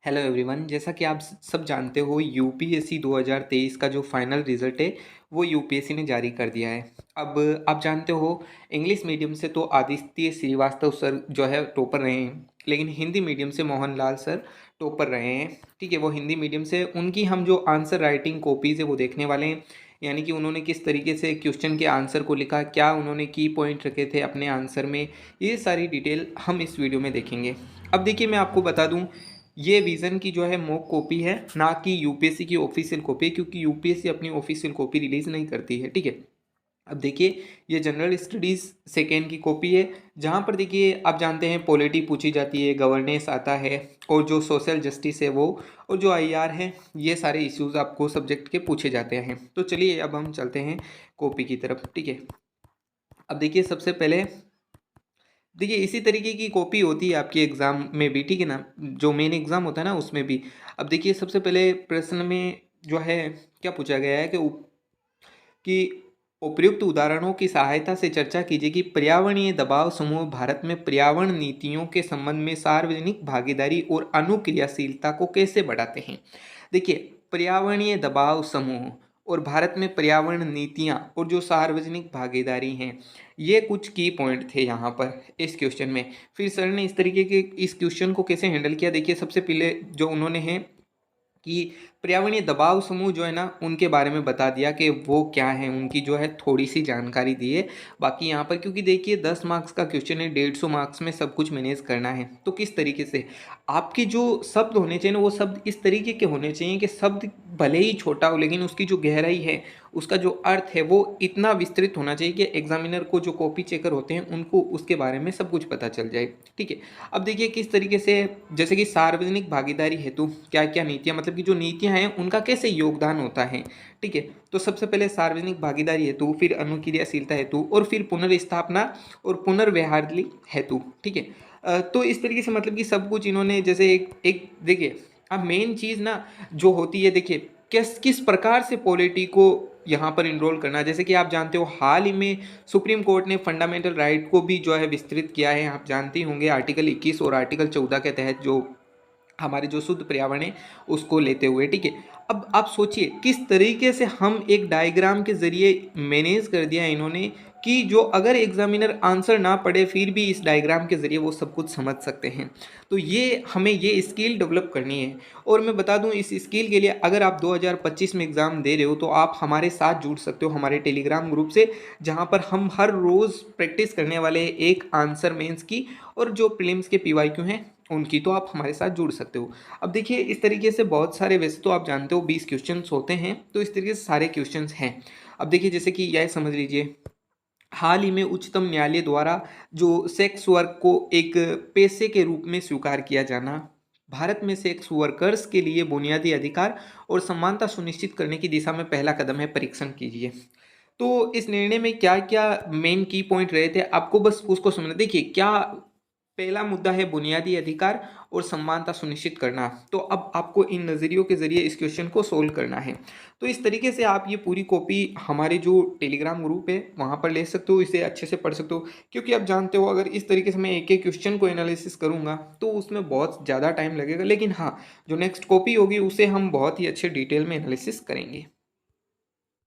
Hello everyone, जैसा कि आप सब जानते हो यूपीएससी 2023 का जो फाइनल रिजल्ट है वो यूपीएससी ने जारी कर दिया है। अब आप जानते हो इंग्लिश मीडियम से तो आदित्य श्रीवास्तव सर जो है टॉपर रहे हैं, लेकिन हिंदी मीडियम से मोहनलाल सर टॉपर रहे हैं। ठीक है, वो हिंदी मीडियम से उनकी हम जो आंसर राइटिंग कॉपीज़ है वो देखने वाले हैं, यानी कि उन्होंने किस तरीके से क्वेश्चन के आंसर को लिखा, क्या उन्होंने की पॉइंट रखे थे अपने आंसर में, ये सारी डिटेल हम इस वीडियो में देखेंगे। अब देखिए, मैं आपको बता दूं, ये विज़न की जो है मॉक कॉपी है, ना कि यूपीएससी की ऑफिशियल कॉपी है, क्योंकि यूपीएससी अपनी ऑफिशियल कॉपी रिलीज़ नहीं करती है। ठीक है, अब देखिए, ये जनरल स्टडीज़ सेकेंड की कॉपी है, जहाँ पर देखिए आप जानते हैं पॉलिटी पूछी जाती है, गवर्नेंस आता है, और जो सोशल जस्टिस है वो, और जो आईआर है, ये सारे इश्यूज आपको सब्जेक्ट के पूछे जाते हैं। तो चलिए अब हम चलते हैं कॉपी की तरफ। ठीक है, अब देखिए सबसे पहले देखिए इसी तरीके की कॉपी होती है आपके एग्ज़ाम में भी। ठीक है ना, जो मेन एग्ज़ाम होता है ना उसमें भी। अब देखिए सबसे पहले प्रश्न में जो है क्या पूछा गया है कि उपयुक्त उदाहरणों की सहायता से चर्चा कीजिए कि पर्यावरणीय दबाव समूह भारत में पर्यावरण नीतियों के संबंध में सार्वजनिक भागीदारी और अनुक्रियाशीलता को कैसे बढ़ाते हैं। देखिए, पर्यावरणीय दबाव समूह और भारत में पर्यावरण नीतियाँ और जो सार्वजनिक भागीदारी हैं, ये कुछ की पॉइंट थे यहाँ पर इस क्वेश्चन में। फिर सर ने इस तरीके के इस क्वेश्चन को कैसे हैंडल किया, देखिए सबसे पहले जो उन्होंने है कि पर्यावरणीय दबाव समूह जो है ना उनके बारे में बता दिया कि वो क्या है, उनकी जो है थोड़ी सी जानकारी दी है। बाकी यहाँ पर क्योंकि देखिए 10 मार्क्स का क्वेश्चन है, 150 मार्क्स में सब कुछ मैनेज करना है, तो किस तरीके से आपके जो शब्द होने चाहिए ना वो शब्द इस तरीके के होने चाहिए कि शब्द भले ही छोटा हो लेकिन उसकी जो गहराई है, उसका जो अर्थ है वो इतना विस्तृत होना चाहिए कि एग्जामिनर को, जो कॉपी चेकर होते हैं, उनको उसके बारे में सब कुछ पता चल जाए। ठीक है, अब देखिए किस तरीके से, जैसे कि सार्वजनिक भागीदारी हेतु क्या क्या नीतियाँ, मतलब कि जो नीतियाँ हैं उनका कैसे योगदान होता है। ठीक है, तो सबसे पहले सार्वजनिक भागीदारी हेतु, फिर अनुक्रियाशीलता हेतु, और फिर पुनर्स्थापना और पुनर्व्यवहार्य हेतु। ठीक है, तो इस तरीके से मतलब कि सब कुछ इन्होंने जैसे एक एक देखिए, अब मेन चीज़ ना जो होती है, देखिए किस किस प्रकार से पॉलिटी को यहाँ पर इनरोल करना है। जैसे कि आप जानते हो हाल ही में सुप्रीम कोर्ट ने फंडामेंटल राइट को भी जो है विस्तृत किया है। आप जानते ही होंगे आर्टिकल 21 और आर्टिकल 14 के तहत जो हमारे जो शुद्ध पर्यावरण है उसको लेते हुए। ठीक है, अब आप सोचिए किस तरीके से हम एक डायग्राम के ज़रिए मैनेज कर दिया है इन्होंने, कि जो अगर एग्जामिनर आंसर ना पढ़े फिर भी इस डायग्राम के ज़रिए वो सब कुछ समझ सकते हैं। तो ये हमें ये स्किल डेवलप करनी है। और मैं बता दूं, इस स्किल के लिए अगर आप 2025 में एग्ज़ाम दे रहे हो तो आप हमारे साथ जुड़ सकते हो हमारे टेलीग्राम ग्रुप से, जहां पर हम हर रोज़ प्रैक्टिस करने वाले हैं एक आंसर मेंस की और जो प्रीलिम्स के पीवाईक्यू हैं उनकी। तो आप हमारे साथ जुड़ सकते हो। अब देखिए इस तरीके से बहुत सारे, वैसे तो आप जानते हो 20 क्वेश्चंस होते हैं, तो इस तरीके से सारे क्वेश्चंस हैं। अब देखिए जैसे कि यह समझ लीजिए, हाल ही में उच्चतम न्यायालय द्वारा जो सेक्स वर्क को एक पेशे के रूप में स्वीकार किया जाना, भारत में सेक्स वर्कर्स के लिए बुनियादी अधिकार और समानता सुनिश्चित करने की दिशा में पहला कदम है, परीक्षण कीजिए। तो इस निर्णय में क्या क्या मेन की पॉइंट रहे थे, आपको बस उसको समझना। देखिए क्या, पहला मुद्दा है बुनियादी अधिकार और समानता सुनिश्चित करना। तो अब आपको इन नज़रियों के जरिए इस क्वेश्चन को सोल्व करना है। तो इस तरीके से आप ये पूरी कॉपी हमारे जो टेलीग्राम ग्रुप है वहाँ पर ले सकते हो, इसे अच्छे से पढ़ सकते हो। क्योंकि आप जानते हो अगर इस तरीके से मैं एक एक क्वेश्चन को एनालिसिस करूँगा तो उसमें बहुत ज़्यादा टाइम लगेगा, लेकिन हाँ, जो नेक्स्ट कॉपी होगी उसे हम बहुत ही अच्छे डिटेल में एनालिसिस करेंगे।